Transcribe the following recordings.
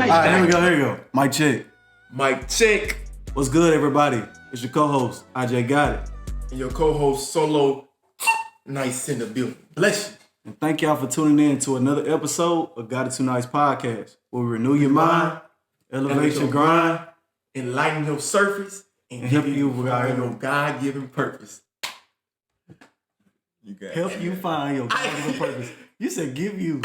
Here we go. Mic check. Mic check. What's good, everybody? It's your co-host, IJ Got It. And your co-host, Solo Nice in the building. Bless you. And thank y'all for tuning in to another episode of Got It Too Nice podcast, where we renew your mind, elevate your grind, enlighten your surface, and help give you find your God-given purpose. Help you find your God-given purpose. You said give you.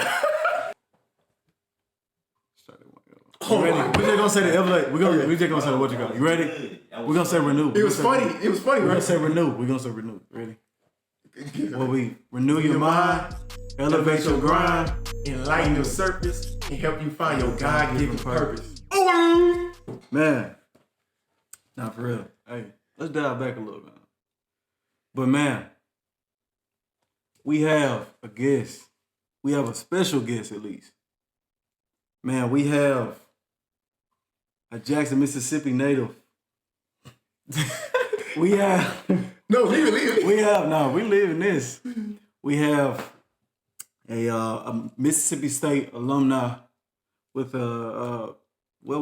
Ready? We're just gonna say the elevate. We're just gonna say what you got. You ready? We're gonna say renew. It was funny. We're gonna say renew. We're gonna say renew. Ready? Well, we renew your mind, elevate your grind, enlighten your surface, and help you find your God-given purpose. Man, nah, for real. Hey, let's dive back a little bit. But man, we have a guest. We have a special guest at least. Man, we have a Jackson, Mississippi native. We live in this. We have a Mississippi State alumni with what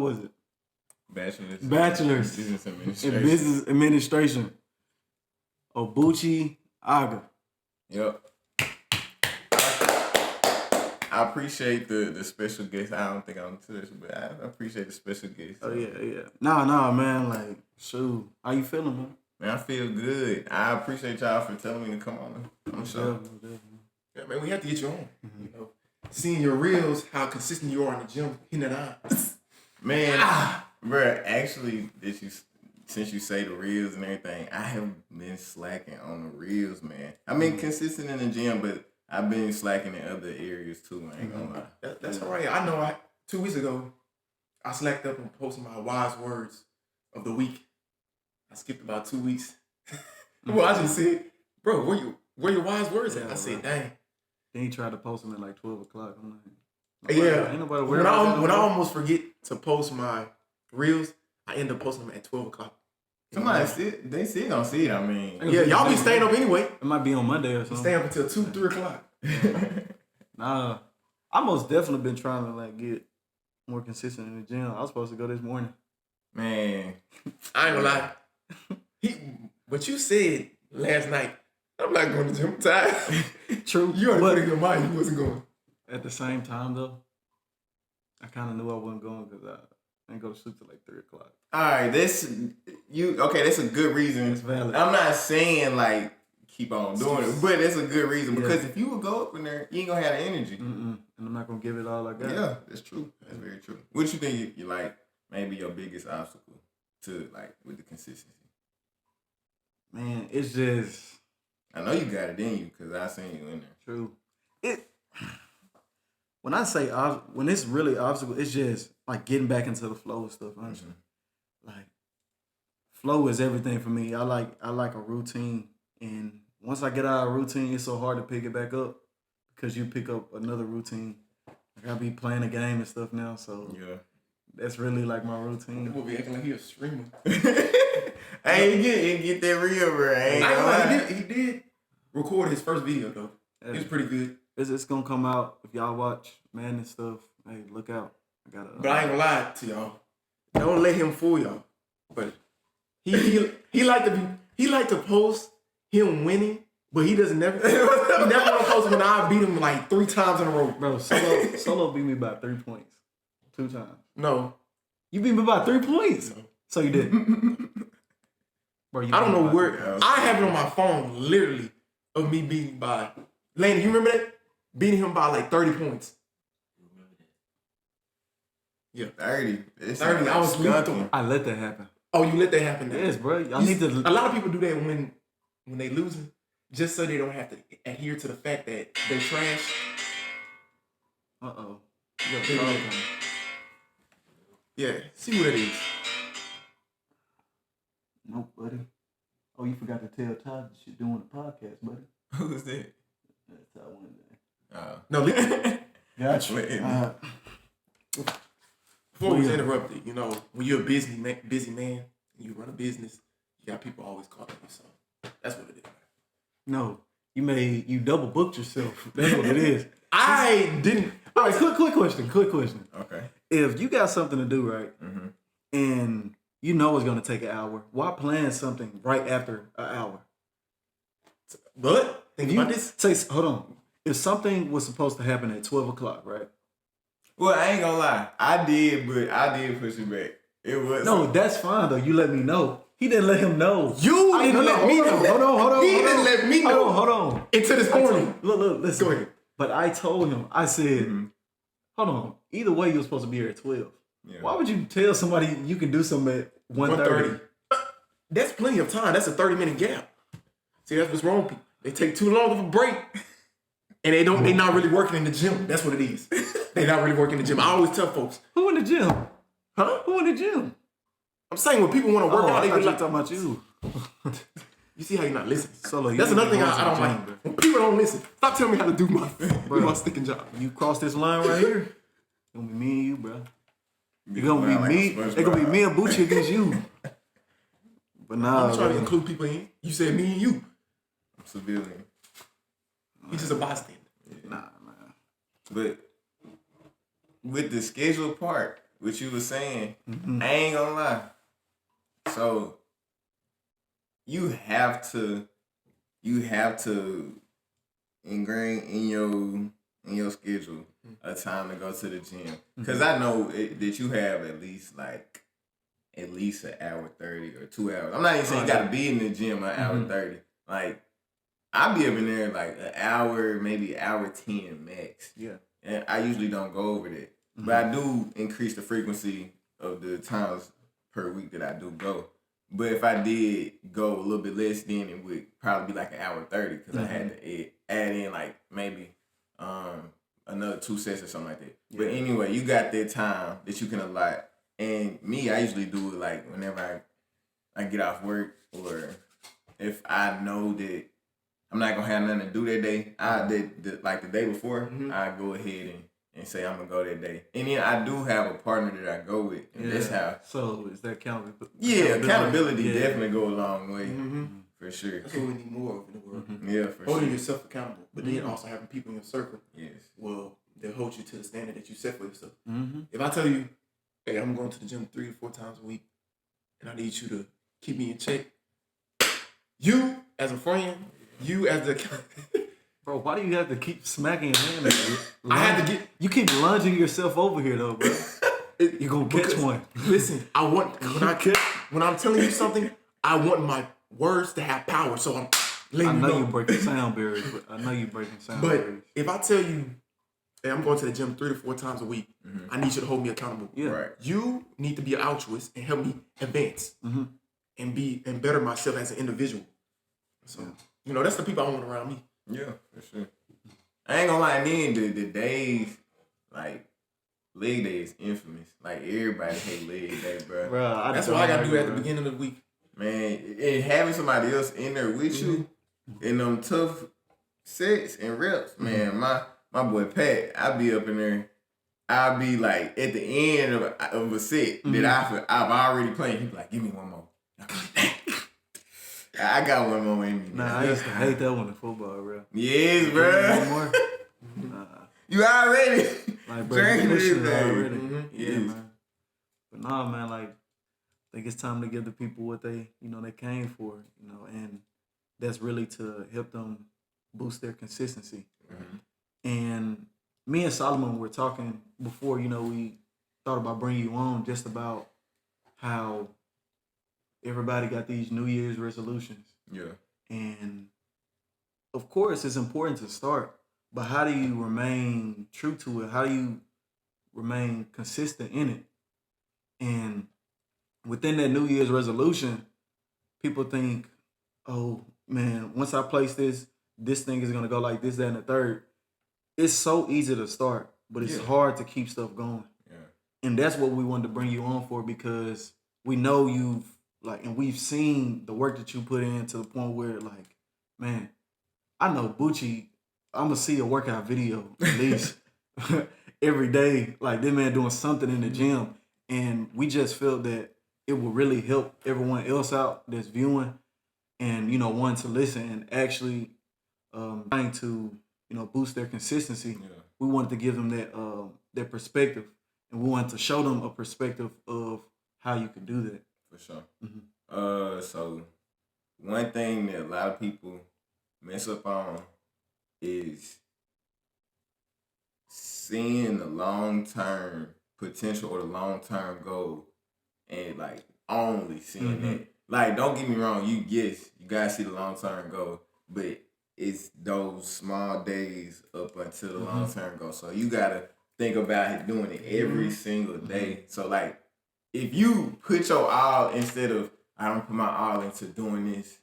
was it? Bachelor's in business administration. Obuchi Aga. Yep. I appreciate the special guest. I don't think I'm too much, but I appreciate the special guest. Oh yeah. Nah, man. Like, shoot, how you feeling, man? Man, I feel good. I appreciate y'all for telling me to come on the show. Yeah, man, we have to get you on. Mm-hmm. You know, seeing your reels, how consistent you are in the gym, hitting it on. Man, bro, actually, since you say the reels and everything, I have been slacking on the reels, man. I've been consistent in the gym, but I've been slacking in other areas too. I ain't gonna lie. That's all right. I know. 2 weeks ago, I slacked up and posted my wise words of the week. I skipped about 2 weeks. Well, I just said, bro, where your wise words at? I said, dang. Then he tried to post them at like 12 o'clock. I'm like, ain't nobody when I almost forget to post my reels, I end up posting them at 12 o'clock. Somebody they still gonna see it. I mean, yeah, y'all be staying up anyway. It might be on Monday or something. Stay up until 2, 3 o'clock. Nah, I most definitely been trying to like get more consistent in the gym. I was supposed to go this morning. Man, I ain't gonna lie. What you said last night, I'm not going to the gym. I'm tired. True. You already put in your mind you wasn't going. At the same time though, I kind of knew I wasn't going because I didn't go to sleep till like 3 o'clock. All right, that's a good reason. It's valid. I'm not saying like keep on doing it, but it's a good reason because if you would go up in there, you ain't gonna have the energy. And I'm not gonna give it all I got. Yeah, that's true. That's very true. What you think you like maybe your biggest obstacle to like with the consistency? Man, it's just I know you got it in you because I seen you in there. True. When I say when it's really obstacle, it's just like getting back into the flow and stuff. Honestly, like flow is everything for me. I like a routine, and once I get out of a routine, it's so hard to pick it back up because you pick up another routine. Like I be playing a game and stuff now, so yeah, that's really like my routine. We'll be acting like he a streamer. Hey, get that real, bro. He did record his first video though. It was pretty good. It's gonna come out if y'all watch Man and stuff. Hey, look out! But I ain't gonna lie to y'all. Don't let him fool y'all. But he like to post him winning, but he never gonna post when I beat him like 3 times in a row. Bro, Solo beat me by 3 points, 2 times. No, you beat me by 3 points. No. So you did. Bro, I don't know where. I have it on my phone, literally, of me beating by. Landon, you remember that? Beating him by like 30 points. Yeah, 30. 30. I was lethal. I let that happen. Oh, you let that happen? Yes, bro. Y'all need to. A lot of people do that when they losing, just so they don't have to adhere to the fact that they trash. Yeah, see what it is. No, buddy. Oh, you forgot to tell Todd that you're doing a podcast, buddy. Who's that? That's Todd one day. No, gotcha. Before we interrupted, you know, when you're a busy man, and you run a business, you got people always calling you. So that's what it is. No, you double booked yourself. That's what it is. I didn't. All right, quick question. Okay. If you got something to do, right, and you know it's gonna take an hour, why plan something right after an hour? But think about this. Say, hold on. If something was supposed to happen at 12 o'clock, right? Well, I ain't gonna lie. I did push it back. It was No, that's fine though. You let me know. He didn't let him know. You didn't let me know. Hold on. He didn't let me know. Hold on. Into this morning. Look, listen. Go ahead. But I told him, I said, hold on. Either way, you were supposed to be here at 12. Yeah. Why would you tell somebody you can do something at 1:30? That's plenty of time. That's a 30-minute gap. See, that's what's wrong with people. They take too long of a break. And they not really working in the gym. That's what it is. They not really working in the gym. I always tell folks. Who in the gym? Huh? Who in the gym? I'm saying when people want to work out, they I be thought like, talking about you. you see how you're not listening. Solo, That's another thing I don't like. When people don't listen, stop telling me how to do my sticking job. You cross this line right here, it's gonna be me and you, bro. It's gonna be like me. a SpongeBob. It's gonna be me and Obuchi against you. But nah, I'm trying to include people in. You said me and you. I'm civilian. He's just a bystander. nah, man. But with the schedule part, what you were saying, I ain't gonna lie. So you have to ingrain in your schedule a time to go to the gym. Cause I know that you have at least an hour 30 or 2 hours. I'm not even saying you gotta be in the gym an hour 30. Like I'll be up in there like an hour, maybe hour 10 max. Yeah. And I usually don't go over that. But I do increase the frequency of the times per week that I do go. But if I did go a little bit less, then it would probably be like an hour 30 because I had to add in like maybe another 2 sets or something like that. Yeah. But anyway, you got that time that you can allot. And me, I usually do it like whenever I get off work, or if I know that I'm not gonna have nothing to do that day, like the day before, I go ahead and say I'm gonna go that day. And then I do have a partner that I go with. And that's how. So is that accountability? Yeah, accountability definitely go a long way. For sure. That's what we need more of in the world. Yeah, for Holding sure. yourself accountable. But then also having people in your circle. Yes. Well, they'll hold you to the standard that you set for yourself. If I tell you, hey, I'm going to the gym 3 or 4 times a week, and I need you to keep me in check. You, as a friend, you as the... Bro, why do you have to keep smacking your hand at you? I had to get... You keep lunging yourself over here, though, bro. You're going to catch one. Listen, when I'm telling you something, I want my words to have power, so I'm letting you know. I know you're breaking sound barriers, But if I tell you, hey, I'm going to the gym 3 to 4 times a week, I need you to hold me accountable. Yeah. Right. You need to be an altruist and help me advance and better myself as an individual. So, that's the people I want around me. Yeah, for sure. I ain't gonna lie, and then the days, like, leg day is infamous. Like, everybody hate leg day, bro. That's what I gotta do at the beginning of the week. Man, and having somebody else in there with you in them tough sets and reps, man, my boy Pat, I be up in there, I'll be like at the end of a set that I've already played. He be like, give me one more. I got one more in me. Nah, I used to hate that one in football, bro. Yes, bro. Nah. You already Like, bro, drinking this this shit thing. already. Yeah, Yes. man. But nah, man, like, I think it's time to give the people what they came for, and that's really to help them boost their consistency. And me and Solomon were talking before, we thought about bringing you on, just about how everybody got these New Year's resolutions. Yeah. And of course, it's important to start, but how do you remain true to it? How do you remain consistent in it? And within that New Year's resolution, people think, oh man, once I place this thing is gonna go like this, that, and the third. It's so easy to start, but it's hard to keep stuff going. Yeah. And that's what we wanted to bring you on for, because we know and we've seen the work that you put in to the point where, like, man, I know Bucci, I'm gonna see a workout video at least every day. Like, this man doing something in the gym. And we just felt that it would really help everyone else out that's viewing and, wanting to listen and actually trying to boost their consistency. Yeah. We wanted to give them that perspective, and we wanted to show them a perspective of how you could do that. For sure. Mm-hmm. So one thing that a lot of people mess up on is seeing the long-term potential or the long-term goal and like only seeing that. Like, don't get me wrong, you gotta see the long-term goal, but it's those small days up until the long-term goal. So you gotta think about doing it every single day. So like, if you put your all instead of I don't put my all into doing this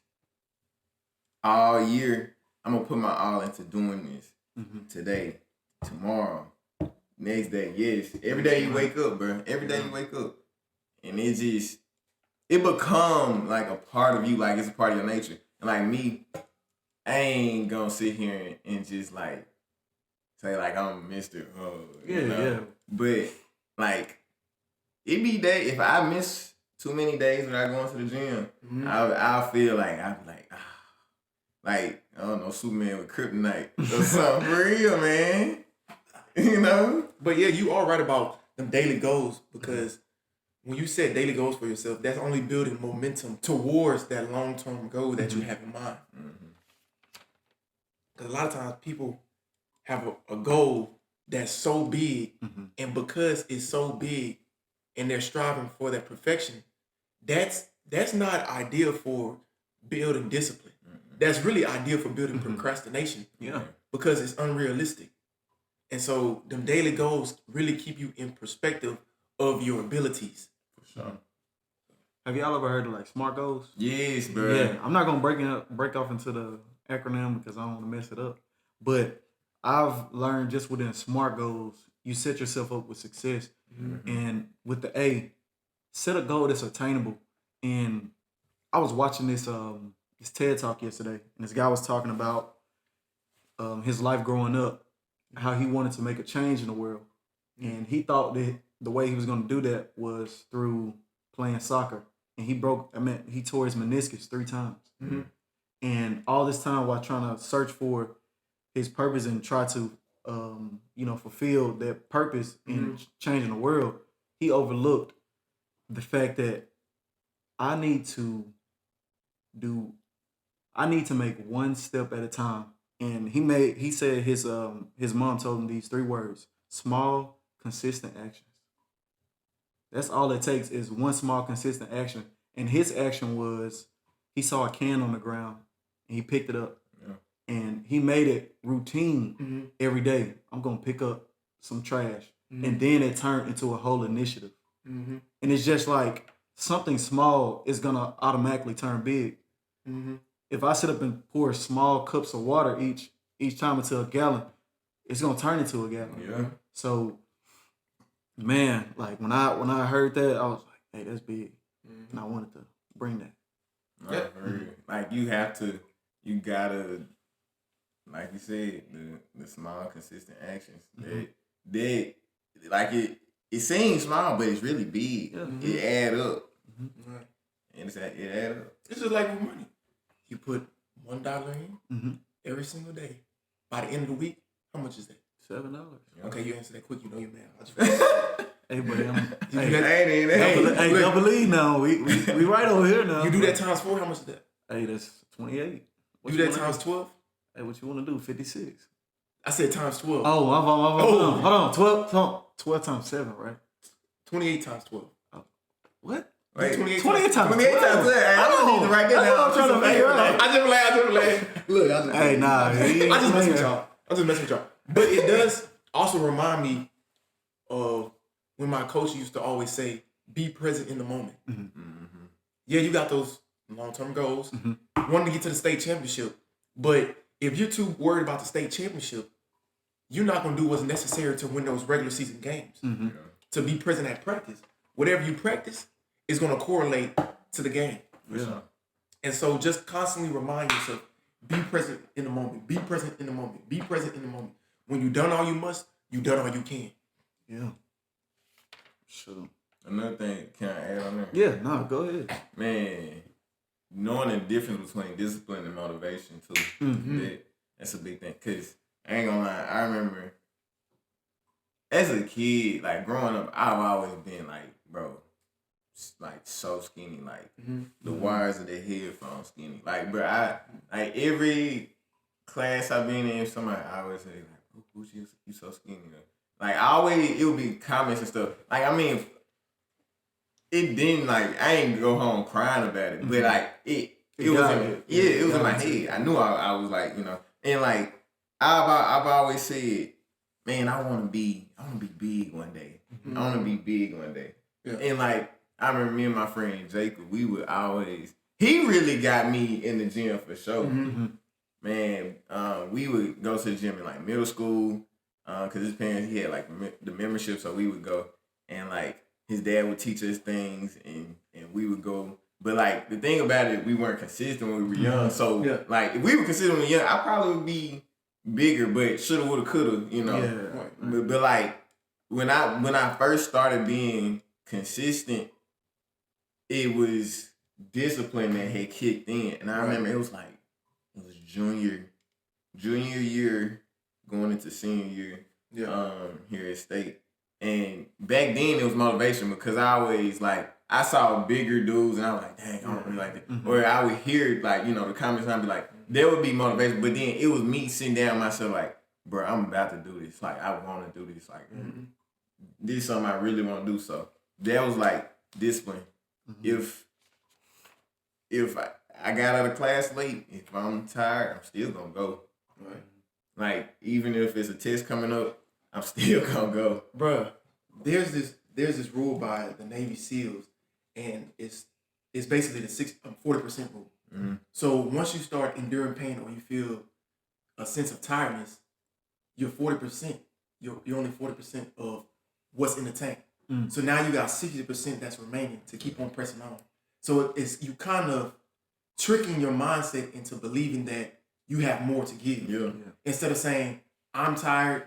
all year, I'm gonna put my all into doing this today, tomorrow, next day. Yes, every day you wake up, bro. Every day you wake up, and it become like a part of you, like it's a part of your nature. And like me, I ain't gonna sit here and just like say like I'm Mr. Yeah. But like it be day if I miss too many days without going to the gym, I'll feel like I'll be like I don't know, Superman with kryptonite or something for real, man. But yeah, you are right about them daily goals, because when you set daily goals for yourself, that's only building momentum towards that long-term goal that you have in mind. Because a lot of times people have a goal that's so big, and because it's so big and they're striving for that perfection, that's not ideal for building discipline. That's really ideal for building procrastination. Yeah. Because it's unrealistic. And so them daily goals really keep you in perspective of your abilities. For sure. Have y'all ever heard of like SMART goals? Yes, bro. Yeah, I'm not gonna break off into the acronym because I don't want to mess it up. But I've learned just within SMART goals, you set yourself up with success. And with the A, set a goal that's attainable. And I was watching this TED Talk yesterday, and this guy was talking about his life growing up, how he wanted to make a change in the world. And he thought that the way he was going to do that was through playing soccer. And he tore his meniscus 3 times. And all this time while trying to search for his purpose and try to, fulfill that purpose in changing the world, he overlooked the fact that I need to make one step at a time. And he said his mom told him these 3 words: small, consistent actions. That's all it takes is one small, consistent action. And his action was he saw a can on the ground and he picked it up. Yeah. And he made it routine every day. I'm going to pick up some trash. And then it turned into a whole initiative. And it's just like something small is going to automatically turn big. If I sit up and pour small cups of water each time into a gallon, it's gonna turn into a gallon. Yeah. So, man, like when I heard that, I was like, "Hey, that's big," and I wanted to bring that. Like you gotta, like you said, the small, consistent actions that like it seems small, but it's really big. Yeah. It add up, and it add up. It's just like with money. You put $1 in every single day. By the end of the week, how much is that? $7. Okay, you answer that quick. You know your math. Hey, buddy, Hey, don't believe now. We right over here now. You do that times 4. How much is that? Hey, that's 28. You do that times 12. Hey, what you want to do? 56. I said times 12. Oh, hold on. 12 times 7, right? 28 times 12. What? Wait, 28 times 12. I don't need to write that down. I'm trying to figure out. I just laugh. Look, I just hey, nah. I just mess with y'all. But it does also remind me of when my coach used to always say, be present in the moment. Yeah, you got those long-term goals. Wanting to get to the state championship. But if you're too worried about the state championship, you're not going to do what's necessary to win those regular season games. To be present at practice. Whatever you practice is going to correlate to the game. Yeah. And so just constantly remind yourself, be present in the moment. Be present in the moment. Be present in the moment. When you've done all you must, you've done all you can. Yeah. Sure. Another thing, can I add on there? Yeah, no, go ahead. Man, knowing the difference between discipline and motivation too, that's a big thing. Because I ain't gonna lie. I remember as a kid, like growing up, I've always been like, bro, like so skinny, like the wires of the headphones skinny. Like, bro, I like every class I've been in, somebody I always say like, "Who's you so skinny?" Like, I always it would be comments and stuff. Like, I mean, it didn't like I ain't go home crying about it, but like it was in my head. I knew I was like, and like I've always said, man, I want to be big one day. I want to be big one day. Yeah. And like I remember me and my friend Jacob, we would always. He really got me in the gym for sure. Man, we would go to the gym in like middle school, cause his parents he had like the membership, so we would go and like his dad would teach us things and we would go. But like the thing about it, we weren't consistent when we were young. So like if we were consistent when we were young, I probably would be bigger, but shoulda, woulda, coulda, Yeah. But like when I first started being consistent, it was discipline that had kicked in, and I remember it was junior year going into senior year here at State, and back then it was motivation because I always I saw bigger dudes and I was like, dang, I don't really like that. Or I would hear the comments and I'd be like, there would be motivation, but then it was me sitting down myself like, bro, I'm about to do this. Like, I want to do this. Like, this is something I really want to do. So that was like discipline. If I got out of class late, if I'm tired, I'm still gonna go. Right. Like, even if it's a test coming up, I'm still gonna go. Bruh, there's this rule by the Navy SEALs, and it's basically the 40% rule. So once you start enduring pain or you feel a sense of tiredness, you're 40%. You're only 40% of what's in the tank. So now you got 60% that's remaining to keep on pressing on. So it's you kind of tricking your mindset into believing that you have more to give. Yeah. Instead of saying, I'm tired,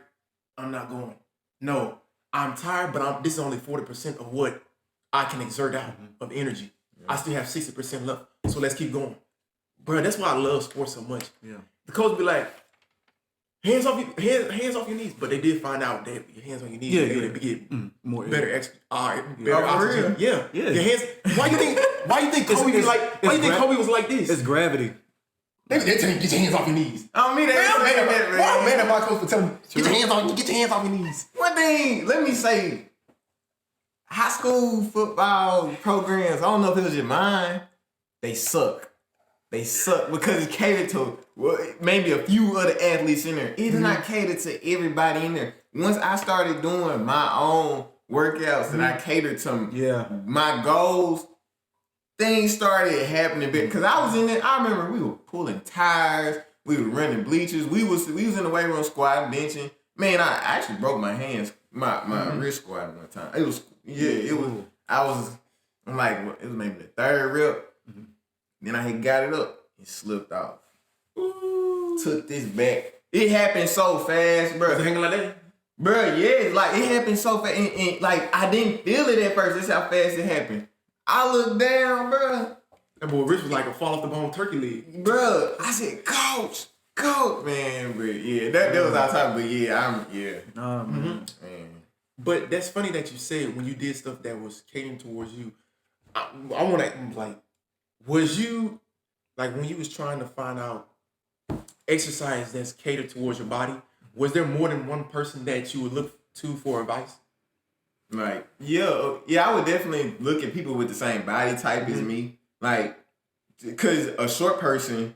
I'm not going. No, I'm tired, but this is only 40% of what I can exert out of energy. Yeah. I still have 60% left, so let's keep going. Bro, that's why I love sports so much. Yeah. The coach be like, hands off your knees. But they did find out that your hands on your knees, they get more better oxygen. Yeah. Your hands. Why you think Kobe was like? Why you think Kobe was like this? It's gravity. They tell you get your hands off your knees. I mean, I'm mad at my coach for telling me get your hands off your knees. One thing, let me say, high school football programs. I don't know if it was your mind. They suck. They suck because it's catered to maybe a few other athletes in there. It's not catered to everybody in there. Once I started doing my own workouts that I catered to my goals, things started happening. Because I was in there, I remember we were pulling tires, we were running bleachers, we was in the weight room squatting, benching. Man, I actually broke my hands, my wrist squatting one time. It was maybe the third rep. Then I had got it up. It slipped off. Ooh. Took this back. It happened so fast, bro. Was it hanging like that? Bro, yeah. Like, it happened so fast. And like, I didn't feel it at first. That's how fast it happened. I looked down, bro. That boy Rich was like a fall off the bone turkey leg. Bro, I said, Coach. Man, but yeah. That was our time. But yeah, man. But that's funny that you said when you did stuff that was catering towards you. I want to, like, was you, like, when you was trying to find out exercise that's catered towards your body, was there more than one person that you would look to for advice? Like, yeah, I would definitely look at people with the same body type as me. Like, because a short person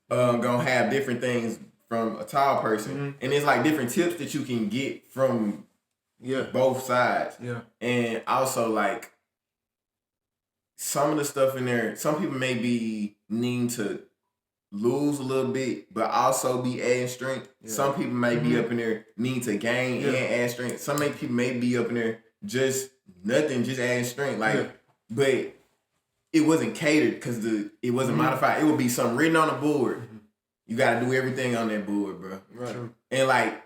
gonna have different things from a tall person. And it's like different tips that you can get from both sides. Yeah. And also, like, some of the stuff in there, some people may be needing to lose a little bit, but also be adding strength. Yeah. Some people may be up in there needing to gain and add strength. Some people may be up in there just nothing, just adding strength. Like, but it wasn't catered because it wasn't modified. It would be something written on the board. You got to do everything on that board, bro. Right. True. And like,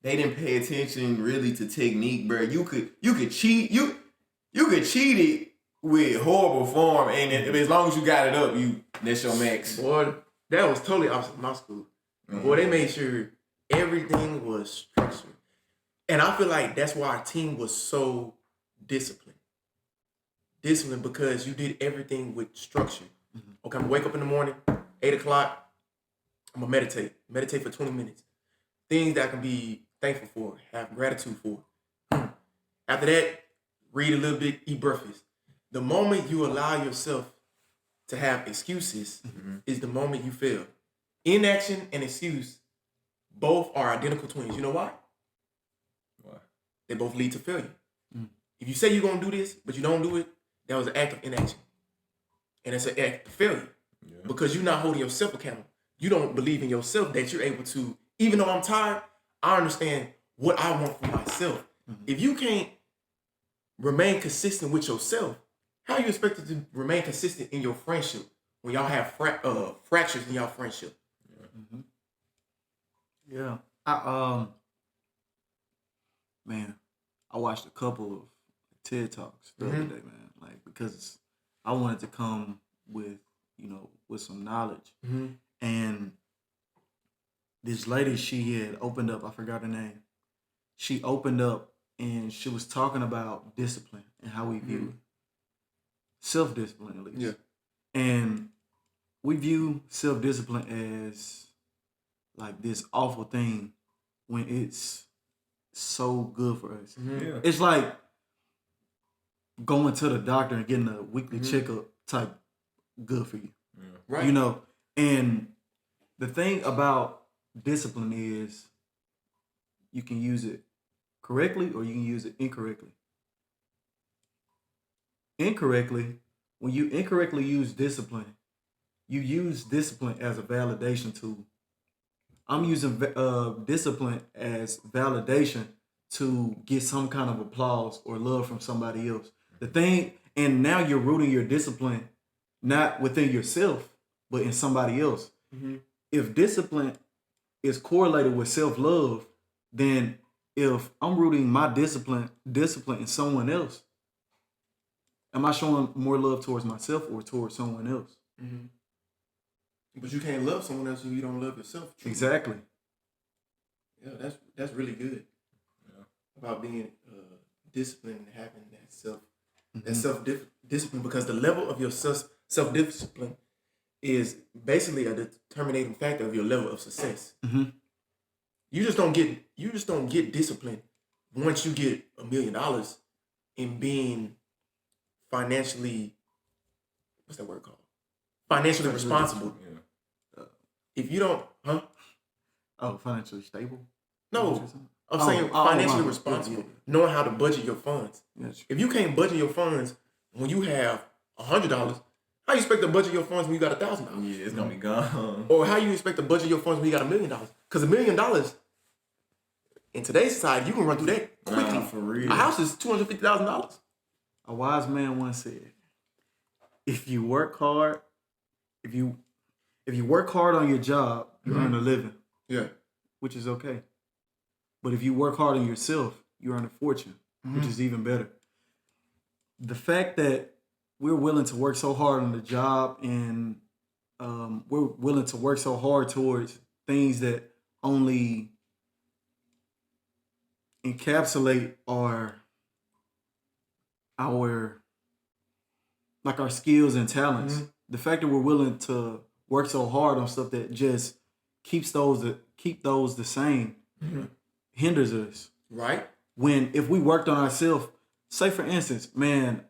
they didn't pay attention really to technique, bro. You could cheat. You could cheat it with horrible form, and as long as you got it up, that's your max. Boy, that was totally opposite of my school. Boy, they made sure everything was structured. And I feel like that's why our team was so disciplined. Disciplined because you did everything with structure. Okay, I'm gonna wake up in the morning, 8 o'clock, I'm gonna meditate. Meditate for 20 minutes. Things that I can be thankful for, have gratitude for. After that, read a little bit, eat breakfast. The moment you allow yourself to have excuses is the moment you fail. Inaction and excuse both are identical twins. You know why? Why? They both lead to failure. If you say you're going to do this, but you don't do it, that was an act of inaction. And it's an act of failure. Yeah. Because you're not holding yourself accountable. You don't believe in yourself that you're able to, even though I'm tired, I understand what I want for myself. If you can't remain consistent with yourself, how you expected to remain consistent in your friendship when y'all have fractures in y'all friendship? Yeah. I watched a couple of TED Talks the other day, man. Like, because I wanted to come with some knowledge. And this lady, she had opened up, I forgot her name. She opened up and she was talking about discipline and how we view it. Self-discipline, at least. Yeah. And we view self-discipline as like this awful thing when it's so good for us. Yeah. It's like going to the doctor and getting a weekly checkup type good for you. Yeah. Right. You know, and the thing about discipline is you can use it correctly or you can use it incorrectly. Incorrectly, when you incorrectly use discipline, you use discipline as a validation tool. I'm using discipline as validation to get some kind of applause or love from somebody else. The thing, and now you're rooting your discipline not within yourself, but in somebody else. If discipline is correlated with self-love, then if I'm rooting my discipline in someone else, am I showing more love towards myself or towards someone else? But you can't love someone else if you don't love yourself. Truly. Exactly. Yeah, that's really good. Yeah. About being disciplined and having that self discipline, because the level of your self discipline is basically a determining factor of your level of success. You just don't get disciplined once you get $1 million in being financially, what's that word called? Financially responsible. Yeah. If you don't, financially stable? No, I'm saying financially responsible. Yeah. Knowing how to budget your funds. Yes. If you can't budget your funds when you have $100, how you expect to budget your funds when you got $1,000? Yeah, it's gonna be gone. Or how you expect to budget your funds when you got $1 million? Because $1 million in today's society, you can run through that quickly. For real. A house is $250,000. A wise man once said, if you work hard, if you work hard on your job, you earn a living. Yeah. Which is okay. But if you work hard on yourself, you earn a fortune, which is even better. The fact that we're willing to work so hard on the job and we're willing to work so hard towards things that only encapsulate our skills and talents. The fact that we're willing to work so hard on stuff that just keep those the same hinders us. Right. When if we worked on ourselves, say for instance, man,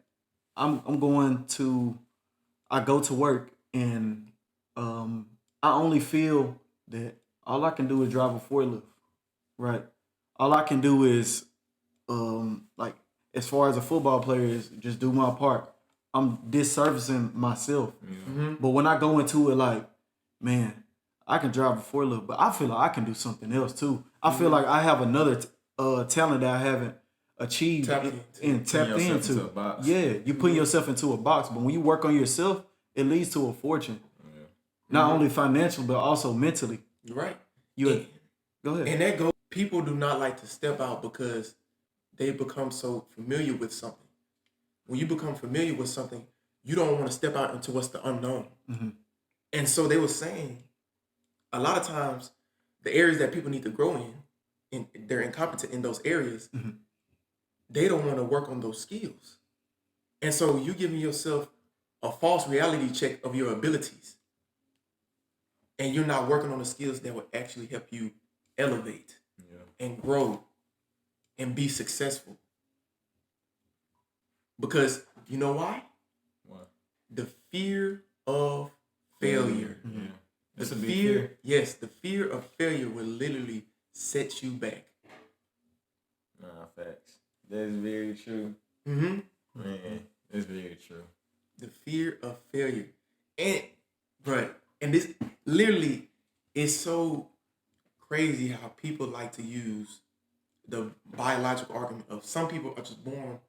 I go to work and I only feel that all I can do is drive a forklift. Right. All I can do is as far as a football player is just do my part. I'm disservicing myself. But when I go into it like, man, I can drive a forklift, but I feel like I can do something else too. I feel like I have another talent that I haven't achieved and tapped into. Yeah, you put yourself into a box, but when you work on yourself, it leads to a fortune. Yeah. Not only financially, but also mentally. Right. Go ahead. And that goes. People do not like to step out because they become so familiar with something. When you become familiar with something, you don't want to step out into what's the unknown. And so they were saying, a lot of times, the areas that people need to grow in, and they're incompetent in those areas, they don't want to work on those skills. And so you giving yourself a false reality check of your abilities. And you're not working on the skills that will actually help you elevate and grow and be successful. Because you know why? What? The fear of failure. Yeah. It's a big fear. Yes, the fear of failure will literally set you back. Nah, facts. That's very true. Mm-hmm. Man, it's very true. The fear of failure. And this literally is so crazy how people like to use the biological argument of some people are just born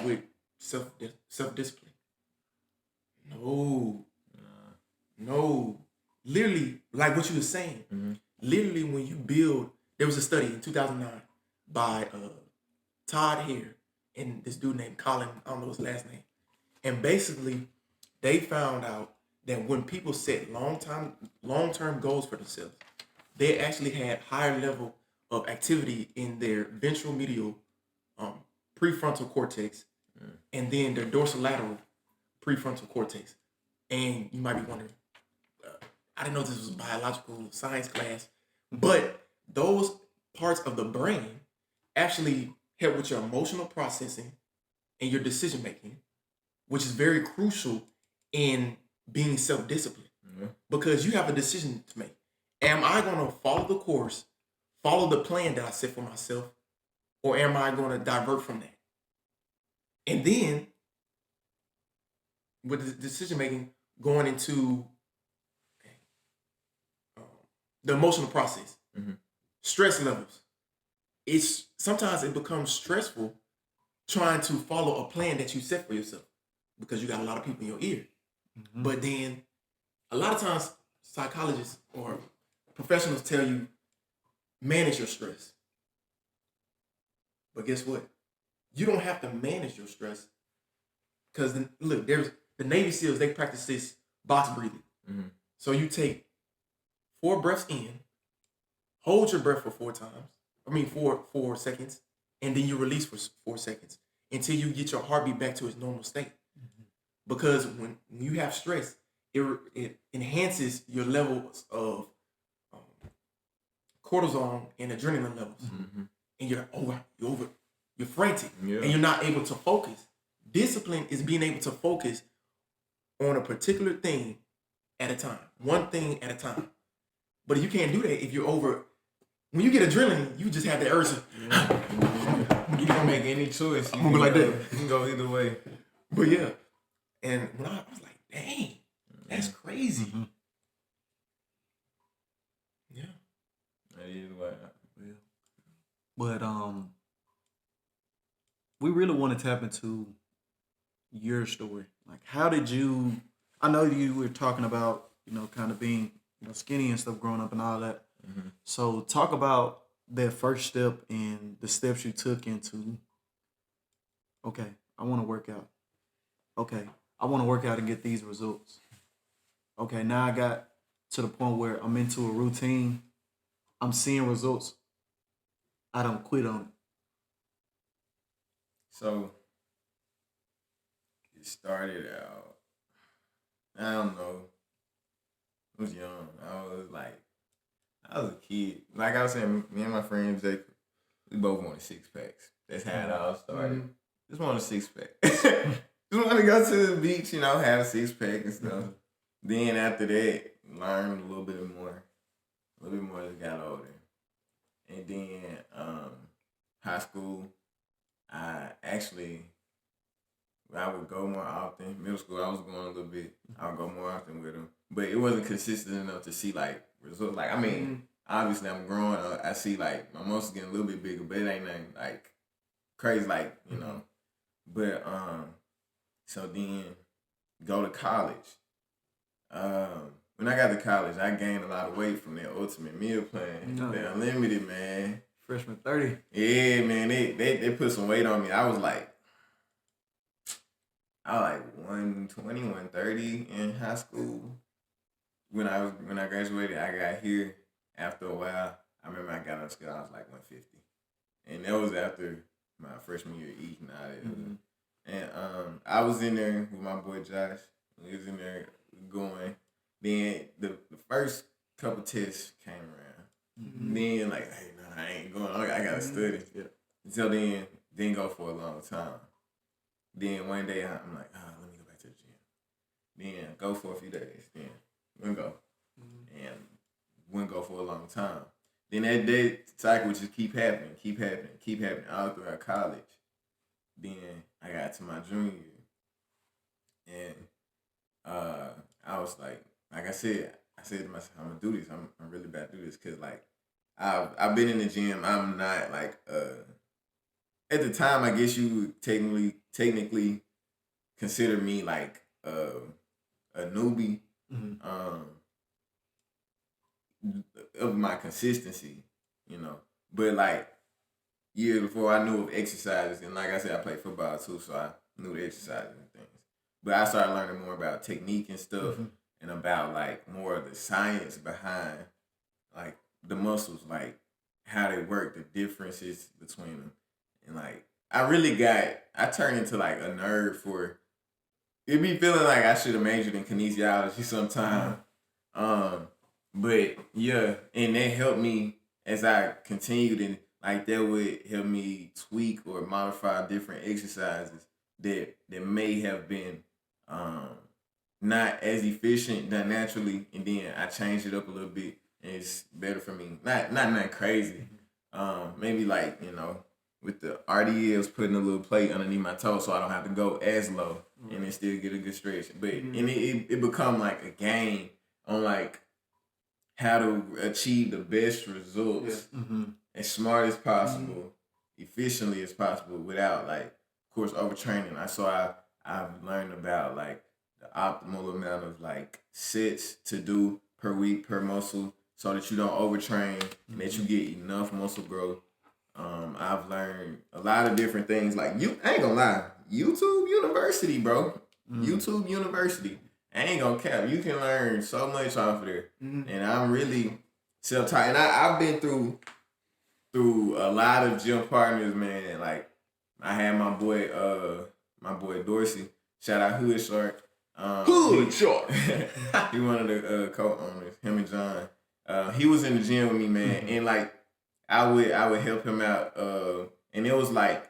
with self-discipline. No. Literally, like what you were saying, literally when you build, there was a study in 2009 by Todd Hare and this dude named Colin, I don't know his last name. And basically, they found out that when people set long-term goals for themselves, they actually had higher level of activity in their ventral medial prefrontal cortex and then their dorsolateral prefrontal cortex. And you might be wondering, I didn't know this was a biological science class, but those parts of the brain actually help with your emotional processing and your decision making, which is very crucial in being self-disciplined because you have a decision to make. Am I going to follow the course, follow the plan that I set for myself, or am I going to divert from that? And then with the decision making going into the emotional process, stress levels. Sometimes it becomes stressful trying to follow a plan that you set for yourself because you got a lot of people in your ear. But then a lot of times psychologists or professionals tell you manage your stress. But guess what? You don't have to manage your stress because look, there's the Navy SEALs, they practice this box breathing. So you take 4 breaths in, hold your breath for 4 seconds, and then you release for 4 seconds until you get your heartbeat back to its normal state. Because when you have stress, it enhances your levels of cortisol and adrenaline levels, and you're frantic, and you're not able to focus. Discipline is being able to focus on a particular thing at a time, one thing at a time. But you can't do that if you're over. When you get adrenaline, you just have the urge to. You can make any choice. You move like that. You can go either way. But yeah, and when I was like, dang, that's crazy. Yeah. That is what. But we really want to tap into your story. Like, how did you? I know you were talking about, kind of being, skinny and stuff growing up and all that. So talk about that first step and the steps you took into. Okay, I want to work out. Okay, I want to work out and get these results. Okay, now I got to the point where I'm into a routine. I'm seeing results. I don't quit on it. So it started out, I don't know. I was young. I was a kid. Like I was saying, me and my friend Jake, we both wanted 6-packs. That's how it all started. Just wanted a 6-pack. Just wanted to go to the beach, have a 6-pack and stuff. Then after that, learned a little bit more as I got older. And then high school, I would go more often. Middle school, I was going a little bit. I would go more often with them. But it wasn't consistent enough to see, results. Obviously, I'm growing. I see, my muscles getting a little bit bigger, but it ain't nothing, crazy, But, so then, go to college. When I got to college, I gained a lot of weight from that Ultimate Meal Plan. The Unlimited, man. Freshman 30. Yeah, man. They put some weight on me. I was like 120, 130 in high school. When I graduated, I got here. after a while, I remember I got on scale, I was like 150. And that was after my freshman year eating out of it. Mm-hmm. And I was in there with my boy Josh. We was in there going. Then the first couple tests came around. Mm-hmm. Then like, hey, no, I ain't going. I gotta study. Yeah. So then didn't go for a long time. Then one day I'm like, let me go back to the gym. Then go for a few days. Then wouldn't go. Mm-hmm. And wouldn't go for a long time. Then that day cycle would just keep happening all throughout college. Then I got to my junior year. And I was like I said to myself, I'm gonna do this. I'm really about to do this because like I've been in the gym. I'm not like at the time I guess you would technically consider me like a newbie. Mm-hmm. Of my consistency, you know. But like years before I knew of exercises, and like I said, I played football too, so I knew the exercises and things. But I started learning more about technique and stuff, mm-hmm. and about like more of the science behind like the muscles, like how they work, the differences between them. And like I turned into like a nerd for it be feeling like I should have majored in kinesiology sometime. Mm-hmm. But yeah, and that helped me as I continued, and like that would help me tweak or modify different exercises that may have been not as efficient done naturally, and then I changed it up a little bit, and it's better for me. Not nothing crazy. Maybe like, you know, with the RDLs putting a little plate underneath my toe so I don't have to go as low, and then still get a good stretch. But and it become like a game on like how to achieve the best results as smart as possible, efficiently as possible, without like, of course, overtraining. I've learned about like the optimal amount of like sets to do per week per muscle, so that you don't overtrain and that you get enough muscle growth. I've learned a lot of different things. Like I ain't gonna lie, YouTube University, bro. YouTube University. I ain't gonna cap. You can learn so much off of there. And I'm really self-taught. And I've been through a lot of gym partners, man. Like I had my boy Dorsey. Shout out Hood Shark. Hood Shark. He one of the co-owners, him and John. He was in the gym with me, man. And like I would help him out. And it was like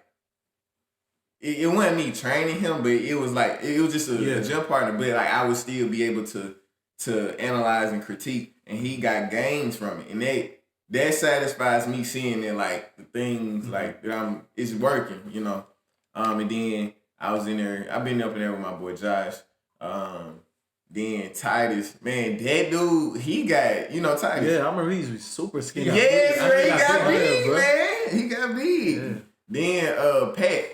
it wasn't me training him, but it was like it was just a gym partner. But like I would still be able to analyze and critique, and he got gains from it, and that satisfies me seeing that like the things like that it's working, you know. And then I was in there. I've been up in there with my boy Josh. Then Titus, man, that dude, he got, you know, Titus. Yeah, I remember he was super skinny. Yes, he got big, man. He got big. Yeah. Then Pat.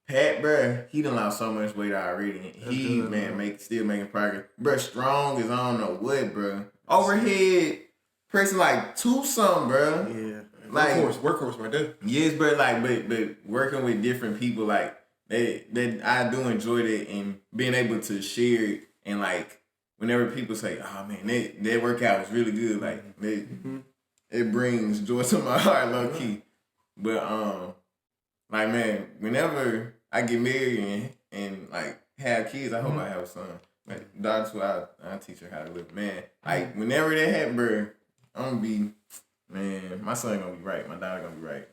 Pat, bruh, he done lost so much weight already. He, man, still making progress. Bruh, strong as I don't know what, bruh. Overhead, pressing like 2-something, bruh. Yeah. Like workhorse right there. Yes, bruh, like, but working with different people, like, that I do enjoy that, and being able to share it, and like, whenever people say, oh man, that workout was really good, like, it brings joy to my heart, low key. But, like, man, whenever I get married and like have kids, I hope I have a son. Like, that's who I teach her how to live. Man, like whenever that happen, bro, I'm gonna be, man, my son gonna be right, my daughter gonna be right.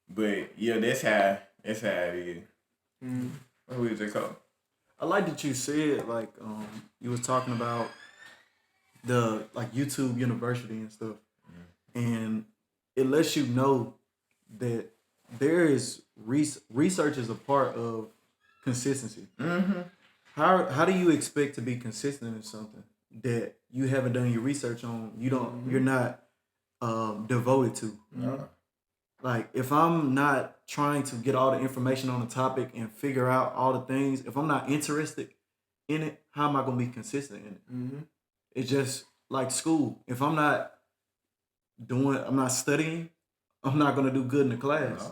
But yeah, that's how it is. What was it called? I like that you said like you was talking about the like YouTube University and stuff, and it lets you know that there is research is a part of consistency. How do you expect to be consistent in something that you haven't done your research on? You're not devoted to. Like if I'm not trying to get all the information on the topic and figure out all the things, if I'm not interested in it, how am I gonna be consistent in it? It's just like school. If I'm not studying, I'm not gonna do good in the class.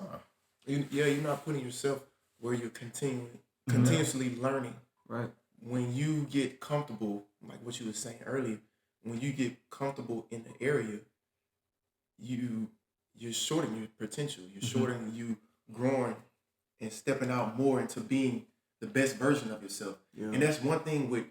You're not putting yourself where you're continuously learning. Right. When you get comfortable, like what you were saying earlier, when you get comfortable in the area, you're shortening your potential. You're shortening you growing and stepping out more into being the best version of yourself. Yeah. And that's one thing with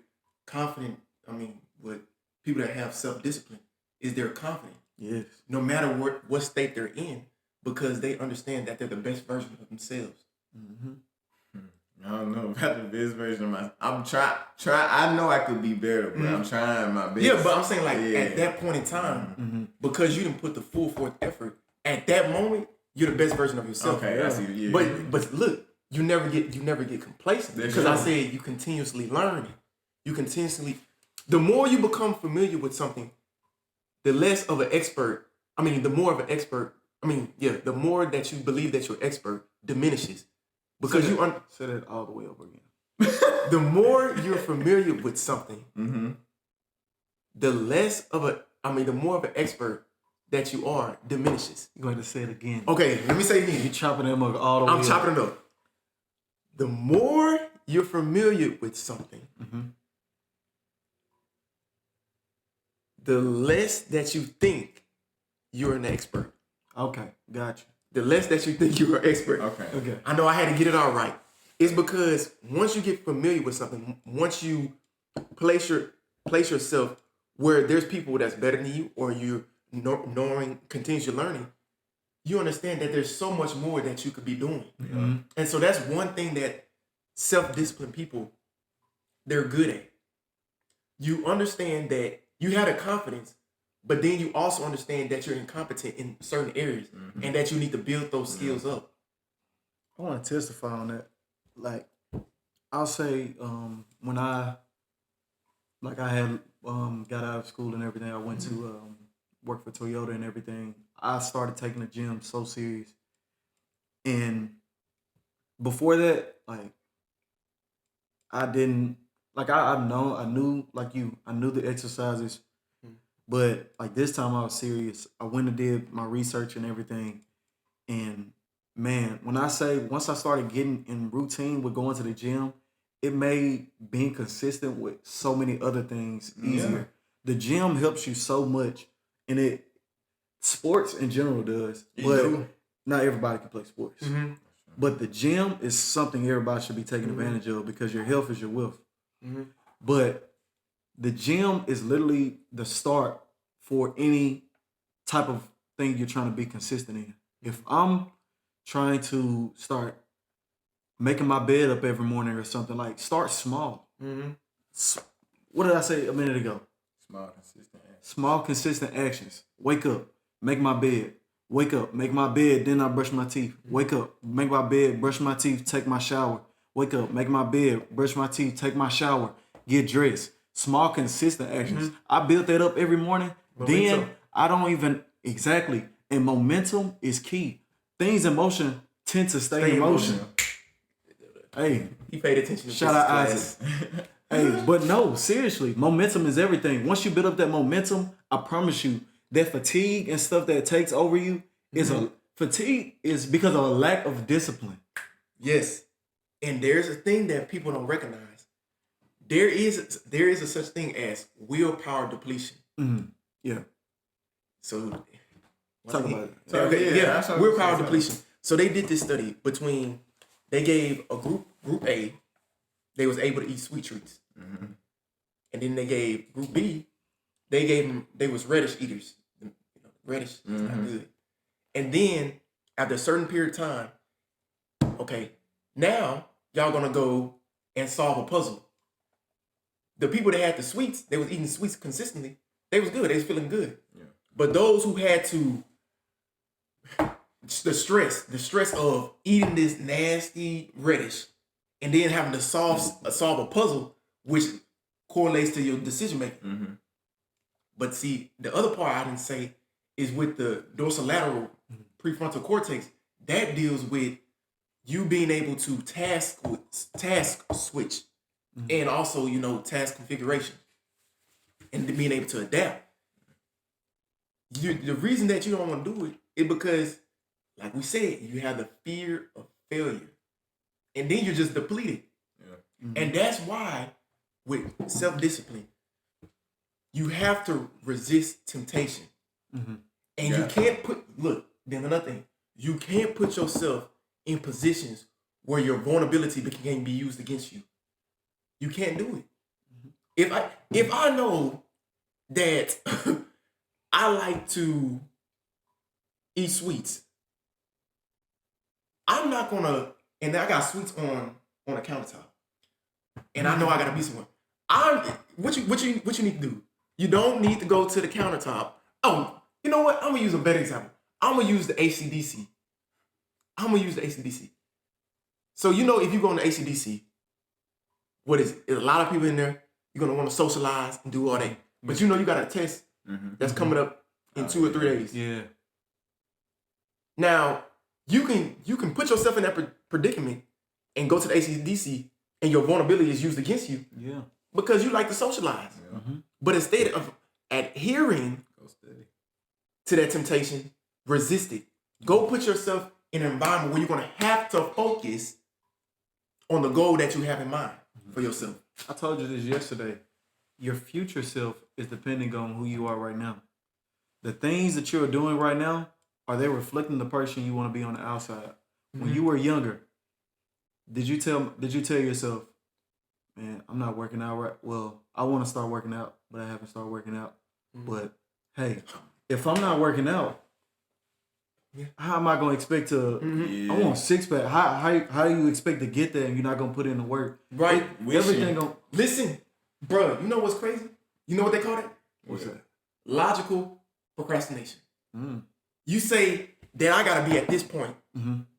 with people that have self-discipline is they're confident. Yes. No matter what state they're in, because they understand that they're the best version of themselves. Mm-hmm. I don't know about the best version of myself. I'm trying. I know I could be better, but I'm trying my best. Yeah, but I'm saying at that point in time, because you didn't put the full forth effort, at that moment, you're the best version of yourself. Okay, I see. Yeah. But look, you never get complacent because I said you continuously learn. The more you become familiar with something, the less of an expert. The more that you believe that you're expert diminishes. Because say that all the way over again. The more you're familiar with something, the more of an expert that you are diminishes. You're going to say it again. Okay, let me say it again. You're chopping them up all the way. I'm chopping it up. The more you're familiar with something, the less that you think you're an expert. Okay, gotcha. The less that you think you're an expert. Okay. I know I had to get it all right. It's because once you get familiar with something, once you place yourself where there's people that's better than you, or you continues your learning, you understand that there's so much more that you could be doing. Mm-hmm. And so that's one thing that self-disciplined people, they're good at. You understand that you had a confidence, but then you also understand that you're incompetent in certain areas and that you need to build those skills up. I want to testify on that. Like, I'll say when I had got out of school and everything, I went to work for Toyota and everything. I started taking the gym so serious. And before that, like, I didn't, like, I knew the exercises. But like this time I was serious. I went and did my research and everything. And man, when I say once I started getting in routine with going to the gym, it made being consistent with so many other things easier. Yeah. The gym helps you so much. And sports in general does. But not everybody can play sports. Mm-hmm. But the gym is something everybody should be taking advantage of because your health is your wealth. Mm-hmm. But the gym is literally the start for any type of thing you're trying to be consistent in. If I'm trying to start making my bed up every morning or something, like, start small. Mm-hmm. What did I say a minute ago? Small, consistent actions. Wake up, make my bed. Wake up, make my bed, then I brush my teeth. Wake up, make my bed, brush my teeth, take my shower. Wake up, make my bed, brush my teeth, take my shower, get dressed. Small, consistent actions. Mm-hmm. I built that up every morning. Momentum. Then I don't even, exactly. And momentum is key. Things in motion tend to stay in motion. Hey. He paid attention to shout out Isaac. Hey, but no, seriously, momentum is everything. Once you build up that momentum, I promise you, that fatigue and stuff that takes over you fatigue is because of a lack of discipline. Yes. And there's a thing that people don't recognize. There is a such thing as willpower depletion. Mm-hmm. Yeah. So talk about it. So, okay, yeah, willpower depletion. So they did this study they gave a group A, they was able to eat sweet treats. Mm-hmm. And then they gave group B, they was reddish eaters. Reddish is not good. And then after a certain period of time, okay, now y'all gonna go and solve a puzzle. The people that had the sweets, they was eating sweets consistently. They was good. They was feeling good. Yeah. But those who had the stress of eating this nasty reddish and then having to solve a puzzle, which correlates to your decision making. Mm-hmm. But see, the other part I didn't say is with the dorsolateral prefrontal cortex. That deals with you being able to task switch. Mm-hmm. And also, task configuration and being able to adapt. The reason that you don't want to do it is because, like we said, you have the fear of failure. And then you're just depleted. Yeah. Mm-hmm. And that's why with self-discipline, you have to resist temptation. Mm-hmm. And you can't then another thing, you can't put yourself in positions where your vulnerability can be used against you. You can't do it. Mm-hmm. If I know that I like to eat sweets, I'm not gonna, and I got sweets on a countertop, and I know I gotta be somewhere. What you need to do? You don't need to go to the countertop. Oh, you know what? I'm gonna use a better example. I'm gonna use the AC/DC. So if you go on the AC/DC, what is it? There's a lot of people in there. You're gonna want to socialize and do all that, but you got a test that's coming up in 2 or 3 days. Yeah. Now you can put yourself in that predicament and go to the AC/DC, and your vulnerability is used against you. Yeah. Because you like to socialize. Yeah. Mm-hmm. But instead of adhering to that temptation, resist it. Go put yourself in an environment where you're going to have to focus on the goal that you have in mind for yourself. I told you this yesterday. Your future self is depending on who you are right now. The things that you're doing right now, are they reflecting the person you want to be on the outside? Mm-hmm. When you were younger, did you tell yourself, man, I'm not working out right? Well, I want to start working out, but I haven't started working out. Mm-hmm. But hey, if I'm not working out, how am I going to expect to? Mm-hmm. I want a six pack. How do you expect to get there and you're not going to put in the work? Right. Everything going. Listen, bro. You know what's crazy? You know what they call that? What's that? Logical procrastination. Mm. You say that I got to be at this point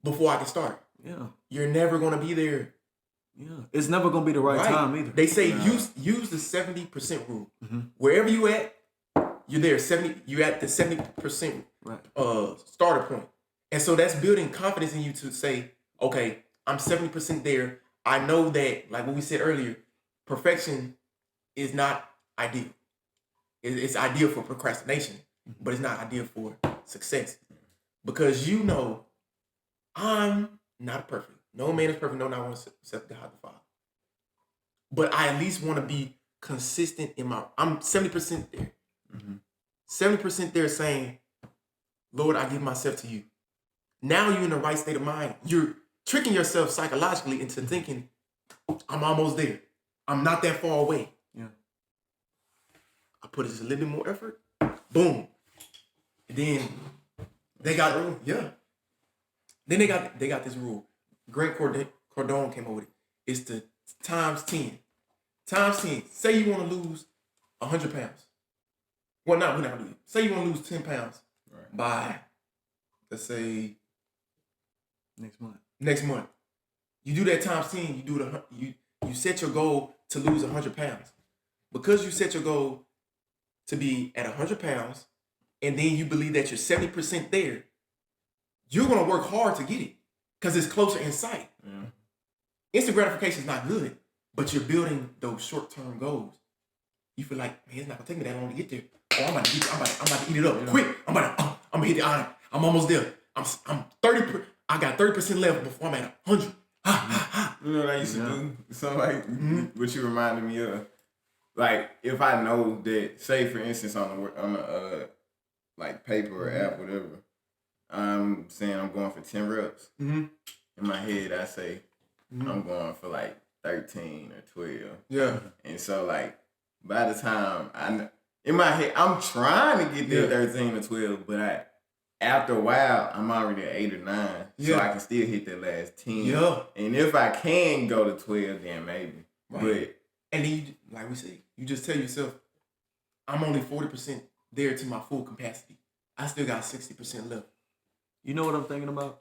before I can start. Yeah. You're never going to be there. Yeah. It's never going to be the right time either. They say use the 70% rule. Mm-hmm. Wherever you at, you're there. You're at the 70% starter point. And so that's building confidence in you to say, okay, I'm 70% there. I know that, like what we said earlier, perfection is not ideal. It's ideal for procrastination, but it's not ideal for success. Because I'm not perfect. No man is perfect. No, not one except God the Father. But I at least want to be consistent I'm 70% there. Mm-hmm. 70% there saying, Lord, I give myself to you. Now you're in the right state of mind. You're tricking yourself psychologically into thinking, I'm almost there. I'm not that far away. Yeah. I put just a little bit more effort. Boom. And then they got Then they got this rule. Grant Cardone came up with it. It's the times 10. Times 10. Say you want to lose 100 pounds. Well, we're not going to do it. Say you want to lose 10 pounds by, let's say, next month. You do that times 10. You set your goal to lose 100 pounds. Because you set your goal to be at 100 pounds, and then you believe that you're 70% there, you're going to work hard to get it because it's closer in sight. Yeah. Instant gratification is not good, but you're building those short-term goals. You feel like, man, it's not going to take me that long to get there. Oh, I'm about to eat it up quick. I'm about to hit the iron. I'm almost there. I'm 30. I got 30% left before I'm at 100. You know what I used to do? Something like what you reminded me of. Like if I know that, say for instance on the like paper or app, whatever, I'm saying I'm going for 10 reps. Mm-hmm. In my head, I say I'm going for like 13 or 12. Yeah. And so like by the time in my head, I'm trying to get there 13 or 12, but after a while, I'm already at 8 or 9, so I can still hit that last 10. Yeah. And if I can go to 12, then maybe. Right. And then, like we say, you just tell yourself, I'm only 40% there to my full capacity. I still got 60% left. You know what I'm thinking about?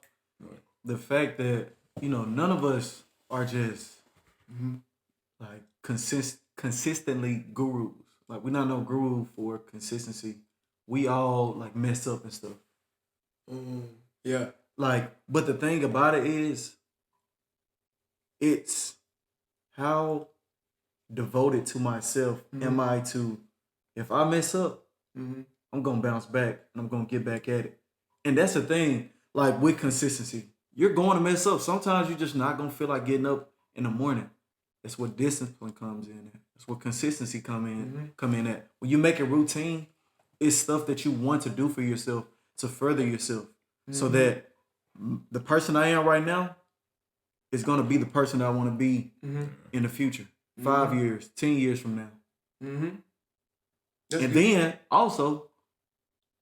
The fact that, none of us are just like consistently gurus. Like, we're not no guru for consistency. We all like mess up and stuff. Yeah. Like, but the thing about it is, it's how devoted to myself am I to, if I mess up, I'm going to bounce back and I'm going to get back at it. And that's the thing, like with consistency, you're going to mess up. Sometimes you're just not going to feel like getting up in the morning. That's what discipline comes in. That's what consistency come in at. When you make it routine, it's stuff that you want to do for yourself to further yourself, so that the person I am right now is gonna be the person I want to be in the future, 5 years, 10 years from now. And good. then also,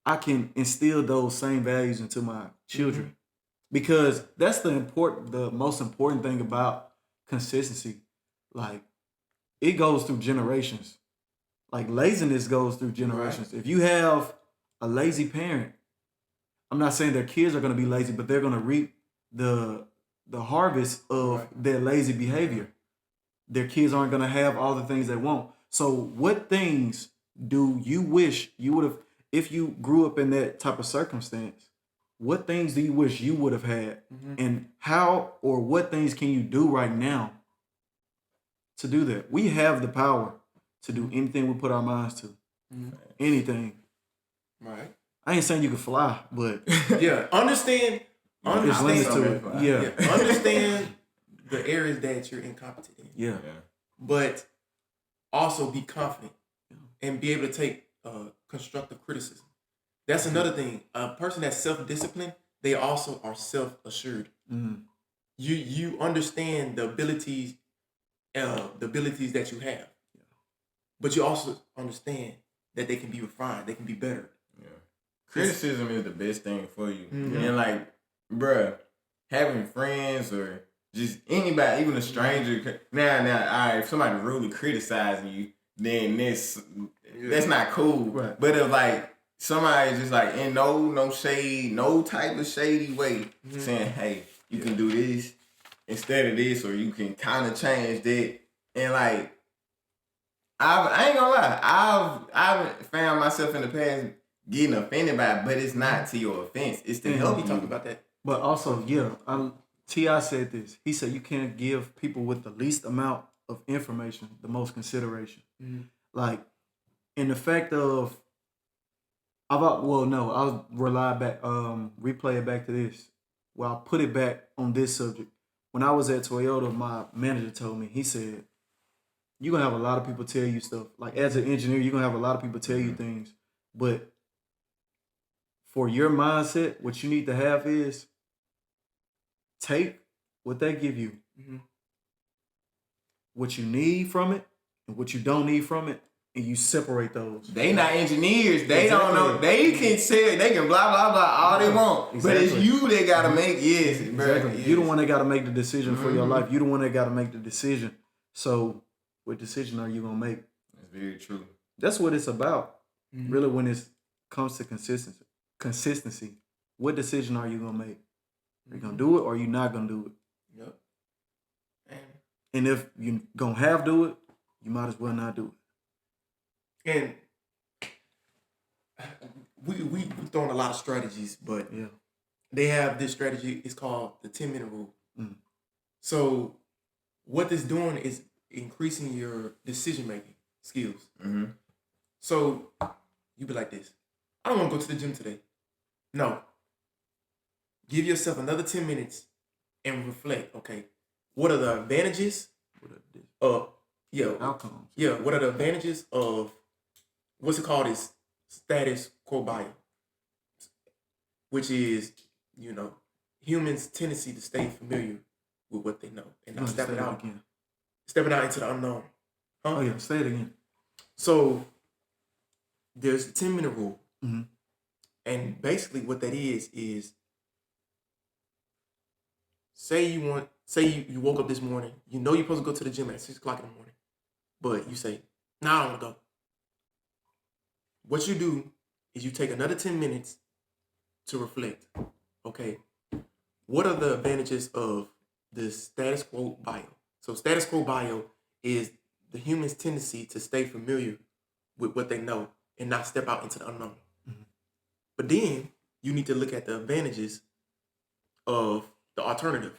I can instill those same values into my children, because that's the most important thing about consistency. Like, it goes through generations. Like, laziness goes through generations. If you have a lazy parent, I'm not saying their kids are going to be lazy, but they're going to reap the harvest of their lazy behavior. Their kids aren't going to have all the things they want. So what things do you wish you would have, if you grew up in that type of circumstance, what things do you wish you would have had? And how or what things can you do right now to do that? We have the power to do anything we put our minds to. Anything. Right. I ain't saying you can fly, but Yeah. Understand limits to it. Yeah. Understand the areas that you're incompetent in. Yeah. But also be confident and be able to take constructive criticism. That's another thing. A person that's self-disciplined, they also are self-assured. You understand the abilities that you have, but you also understand that they can be refined, they can be better. Yeah. Criticism is the best thing for you. And like, bruh, having friends or just anybody, even a stranger, now, all right, if somebody really criticizing you, then that's not cool. Right. But if like somebody just like in no shade, no type of shady way, saying, hey, you can do this instead of this, or you can kind of change that, and like, I ain't gonna lie, I've found myself in the past getting offended by it, but it's not to your offense. It's to help you. Talk about that. But also, T.I. said this. He said you can't give people with the least amount of information the most consideration. Like, in the fact of, I'll replay it back to this. Well, I'll put it back on this subject. When I was at Toyota, my manager told me, he said, you're going to have a lot of people tell you stuff. Like, as an engineer, you're going to have a lot of people tell you things. But for your mindset, what you need to have is take what they give you, what you need from it, and what you don't need from it, and you separate those. They not engineers. They don't know. They can say, they can blah, blah, blah all they want. But it's you that got to make, Exactly. Yes. You the one that got to make the decision for your life. You the one that got to make the decision. So what decision are you going to make? That's very true. That's what it's about. Really, when it comes to consistency. What decision are you going to make? Are you going to do it or are you not going to do it? Yep. And if you going to do it, you might as well not do it. And we throwing a lot of strategies, but they have this strategy. It's called the 10-minute rule. So what this doing is increasing your decision-making skills. So you be like this. I don't want to go to the gym today. No. Give yourself another 10 minutes and reflect. Okay, what are the advantages? Outcomes. Yeah, what are the advantages of what's it called? Is status quo bio, which is, humans' tendency to stay familiar with what they know and not stepping out into the unknown. Oh yeah, say it again. So there's the 10-minute rule, and basically what that is say you woke up this morning, you're supposed to go to the gym at 6 o'clock in the morning, but you say, nah, I don't want to go. What you do is you take another 10 minutes to reflect. Okay, what are the advantages of the status quo bio? So status quo bio is the human's tendency to stay familiar with what they know and not step out into the unknown. But then you need to look at the advantages of the alternative.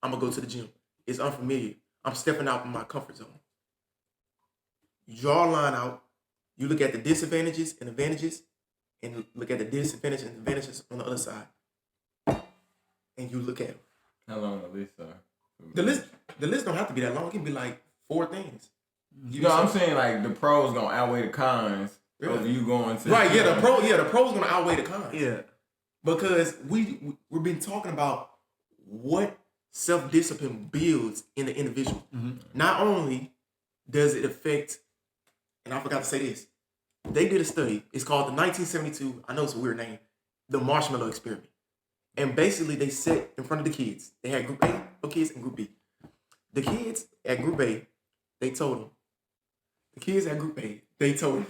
I'm going to go to the gym. It's unfamiliar. I'm stepping out from my comfort zone. You draw a line out. You look at the disadvantages and advantages, and look at the disadvantages and advantages on the other side. And you look at them. How long the list are? The list don't have to be that long. It can be like 4 things. You know what I'm saying? Like the pros gonna outweigh the cons of you going to the pros gonna outweigh the cons. Yeah. Because we've been talking about what self-discipline builds in the individual. Mm-hmm. Not only does it affect, and I forgot to say this, they did a study. It's called the 1972, I know it's a weird name, the marshmallow experiment. And basically they sat in front of the kids. They had group A of kids and group B. The kids at group A, they told them. The kids at group A, they told them.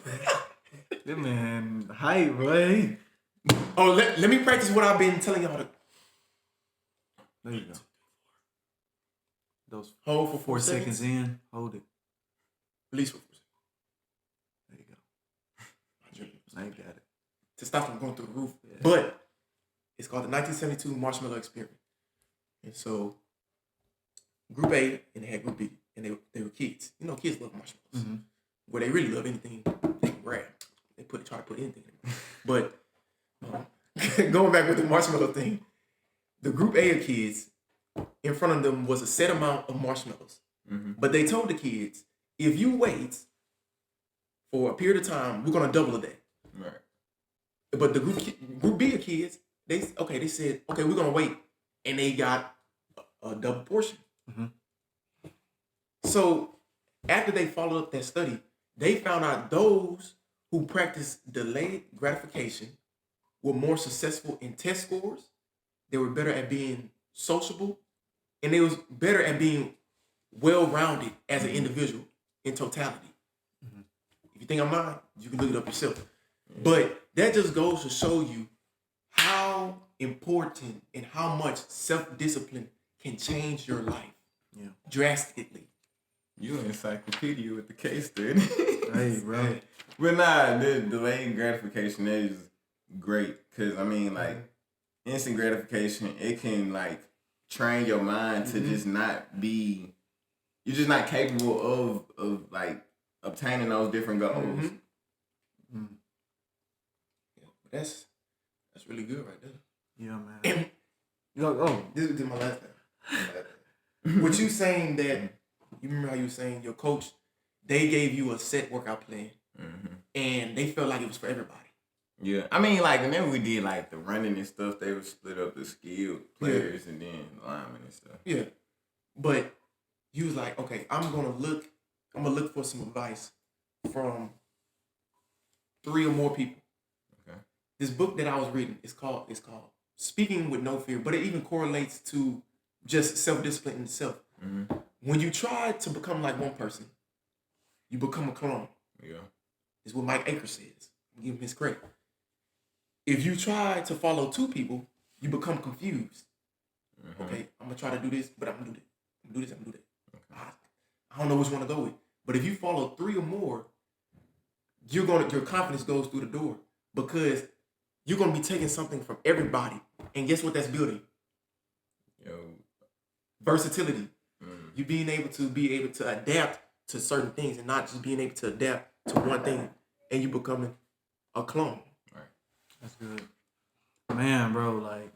That man, hype, boy. Oh, let me practice what I've been telling y'all to. There you go. Those Hold for 4 seconds in. Hold it. Release for 4 seconds. There you go. I got it. To stop from going through the roof. Yeah. But it's called the 1972 marshmallow experiment. And so group A and they had group B. And they were kids. You know, kids love marshmallows. Mm-hmm. Where they really love anything they can grab. They try to put anything in it. But going back with the marshmallow thing, the group A of kids, in front of them was a set amount of marshmallows. Mm-hmm. But they told the kids, if you wait for a period of time, we're gonna double that. Right. But the group B of kids, they said, okay, we're gonna wait, and they got a double portion. Mm-hmm. So after they followed up that study, they found out those who practiced delayed gratification were more successful in test scores. They were better at being sociable, and they was better at being well-rounded as an individual in totality. Mm-hmm. If you think I'm lying, you can look it up yourself. Mm-hmm. But that just goes to show you how important and how much self-discipline can change your life drastically. You an encyclopedia with the case study. Hey, bro. But nah, the delayed gratification is great. Cause I mean, like, instant gratification, it can like train your mind to just not be, you're just not capable of like obtaining those different goals. Mm-hmm. Mm-hmm. Yeah, that's really good right there. Yeah, man. This is my last thing. What you saying that, you remember how you were saying your coach, they gave you a set workout plan, and they felt like it was for everybody. Yeah, I mean, like, whenever we did, like, the running and stuff, they would split up the skilled players and then linemen and stuff. Yeah, but you was like, okay, I'm gonna look for some advice from 3 or more people. Okay. This book that I was reading is called Speaking with No Fear, but it even correlates to just self-discipline in itself. Mm-hmm. When you try to become like one person, you become a clone. Yeah. Is what Mike Akers says. Give him his credit. If you try to follow 2 people, you become confused. Mm-hmm. Okay, I'm gonna try to do this, but I'm gonna do that. I'm gonna do this, I'm gonna do that. Okay. I don't know which one to go with. But if you follow 3 or more, your confidence goes through the door because you're gonna be taking something from everybody. And guess what that's building? Versatility. You being able to adapt to certain things and not just being able to adapt to one thing, and you becoming a clone. Right. That's good. Man, bro, like,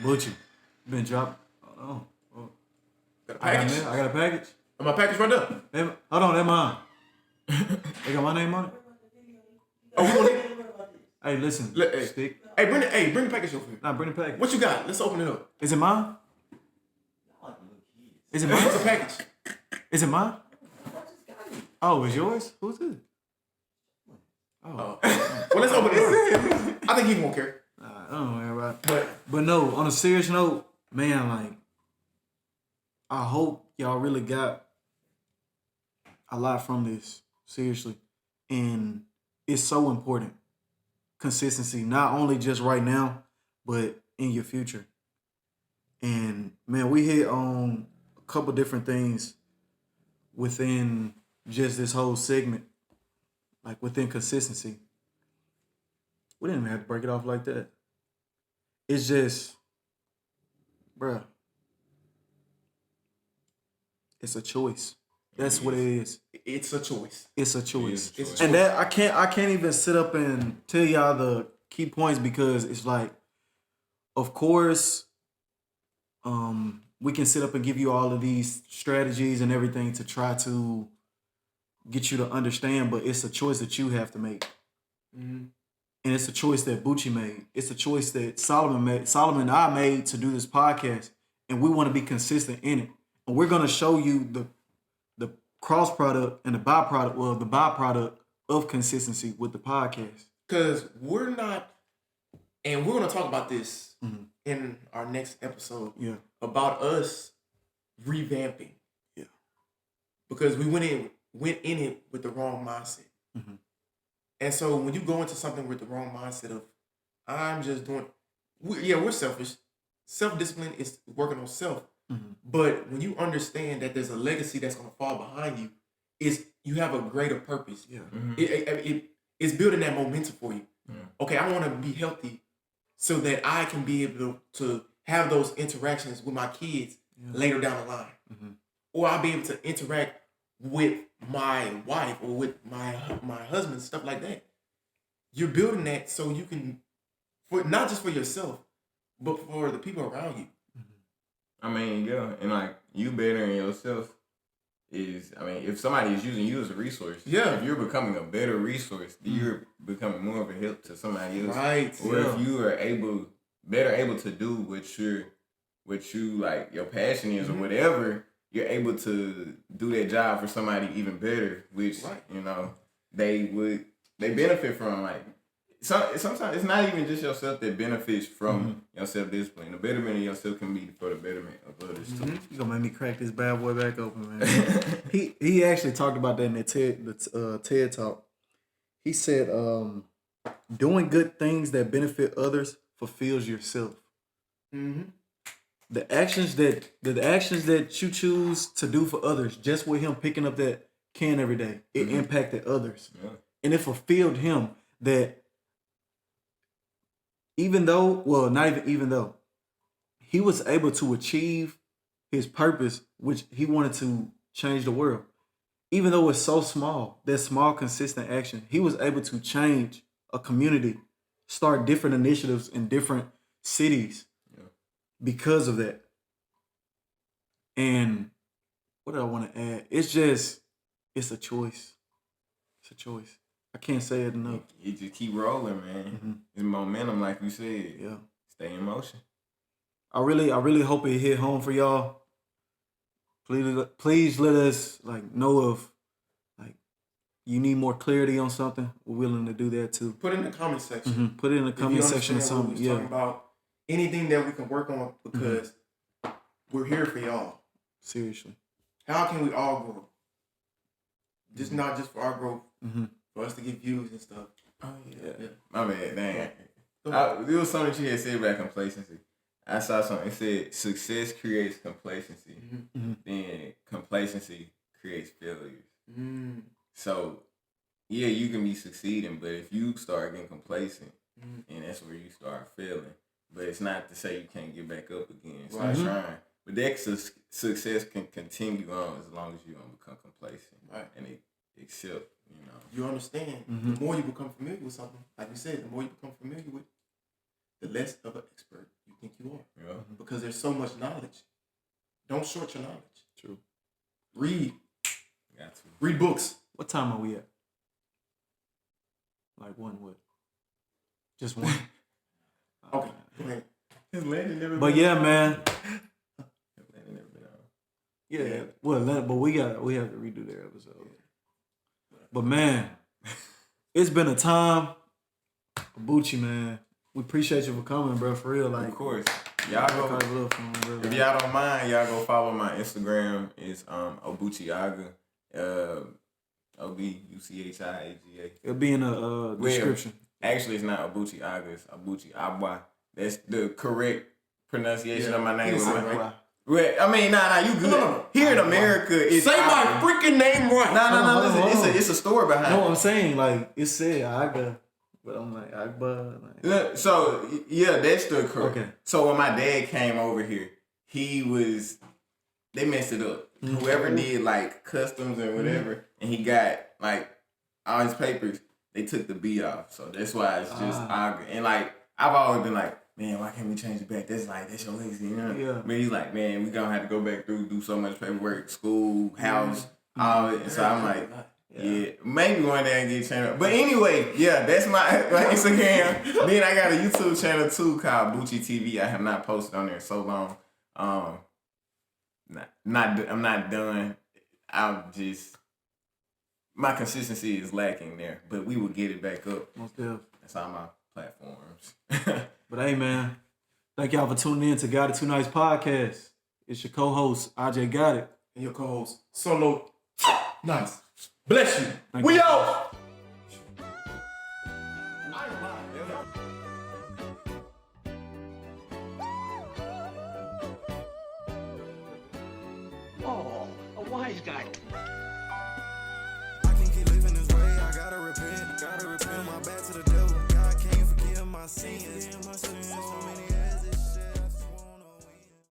Butchie, been dropped. Oh. I got a package. My package right there. Hold on, that's mine. They got my name on it. Oh, we gonna Hey, listen. Stick. Hey, bring the package over here. Nah, bring the package. What you got? Let's open it up. Is it mine? Is it mine? It's a package. Is it mine? Oh, it's yours? Who's it? Oh. Well, let's open it up. I think he won't care. I don't know, right? But no, on a serious note, man, like, I hope y'all really got a lot from this, seriously. And it's so important. Consistency, not only just right now, but in your future. And man, we hit on a couple different things within just this whole segment, like within consistency. We didn't even have to break it off like that. It's just, bruh, it's a choice. That's what it is. It's a choice. It's a choice. It's a choice. And that I can't even sit up and tell y'all the key points because it's like, of course, we can sit up and give you all of these strategies and everything to try to get you to understand, but it's a choice that you have to make. Mm-hmm. And it's a choice that Bucci made. It's a choice that Solomon made. Solomon and I made to do this podcast. And we want to be consistent in it. And we're going to show you the cross product and the byproduct of consistency with the podcast. Because we're not, and we're going to talk about this in our next episode. Yeah. About us revamping. Yeah. Because we went in it with the wrong mindset. Mm-hmm. And so when you go into something with the wrong mindset of, I'm just doing, we're selfish. Self-discipline is working on self. Mm-hmm. But when you understand that there's a legacy that's going to fall behind you, you have a greater purpose. Yeah. Mm-hmm. It's building that momentum for you. Yeah. Okay, I want to be healthy so that I can be able to have those interactions with my kids later down the line. Mm-hmm. Or I'll be able to interact with my wife or with my husband, stuff like that. You're building that so you can, for not just for yourself, but for the people around you. I mean, yeah, and like you bettering yourself if somebody is using you as a resource, if you're becoming a better resource, then you're becoming more of a help to somebody else. Right. Or if you are better able to do what you like your passion is or whatever, you're able to do that job for somebody even better, which they benefit from. Like sometimes it's not even just yourself that benefits from your self-discipline. The betterment of yourself can be for the betterment of others too. You gonna make me crack this bad boy back open, man. he actually talked about that in the TED talk. He said, doing good things that benefit others fulfills yourself. Mm-hmm. The actions that you choose to do for others, just with him picking up that can every day, it impacted others. Yeah. And it fulfilled him that even though he was able to achieve his purpose, which he wanted to change the world. Even though it's so small, that small, consistent action, he was able to change a community, start different initiatives in different cities because of that. And what do I want to add? It's a choice. It's a choice. I can't say it enough. You just keep rolling, man. It's momentum, like you said. Yeah. Stay in motion. I really hope it hit home for y'all. Please let us know if you need more clarity on something. We're willing to do that too. Put it in the comment section. Mm-hmm. Put it in the comment section or something. Yeah. Talking about anything that we can work on because we're here for y'all. Seriously. How can we all grow? Just not just for our growth, for us to get views and stuff. Oh yeah. My bad, dang. There was something she had said about complacency. I saw something. It said success creates complacency. Then complacency creates failures. So, yeah, you can be succeeding, but if you start getting complacent, and that's where you start failing. But it's not to say you can't get back up again. Start trying. But that success can continue on as long as you don't become complacent. Right. And accept, You understand. The more you become familiar with something, like you said, the more you become familiar with, the less of an expert you think you are. Yeah. Because there's so much knowledge. Don't short your knowledge. True. Read. Got to. Read books. What time are we at? Like one what? Just one? Okay. Go ahead. His landing never But been yeah, on. man. His landing never been on. Yeah. Well, but we have to redo their episode. But man, it's been a time. Obuchi, man. We appreciate you for coming, bro. For real, like. Of course. Y'all go. If y'all don't mind, y'all go follow my Instagram. It's Obuchi Aga. Obuchiaga. It'll be in the description. Actually, it's not Obuchi Aga. It's Obuchi Agba. That's the correct pronunciation of my name. Well, I mean, nah, you good. No. Here in America, it's say my freaking name right. No. Listen, it's a story behind it. No, I'm saying it said Aga, but I'm like Agba. So yeah, that's the correct. Okay. So when my dad came over here, they messed it up. Whoever did customs and whatever, and he got all his papers, they took the B off. So that's why it's just Aga. And I've always been like, man, why can't we change it back? That's your legacy, Yeah. But he's like, man, we gonna have to go back through, do so much paperwork, school, house, all it. And so I'm like, Yeah, maybe one day I get a channel. But anyway, yeah, that's my Instagram. Then I got a YouTube channel too called Obuchi TV. I have not posted on there in so long. I'm not done. My consistency is lacking there, but we will get it back up. Most definitely. That's all my platforms. But hey, man, thank y'all for tuning in to Got It Too Nice podcast. It's your co-host, AJ Got It. And your co-host, Solo Nice. Bless you. Thank We you. out. Oh, a wise guy. I can't keep living this way. I gotta repent my bad to the devil. God can't forgive my sins.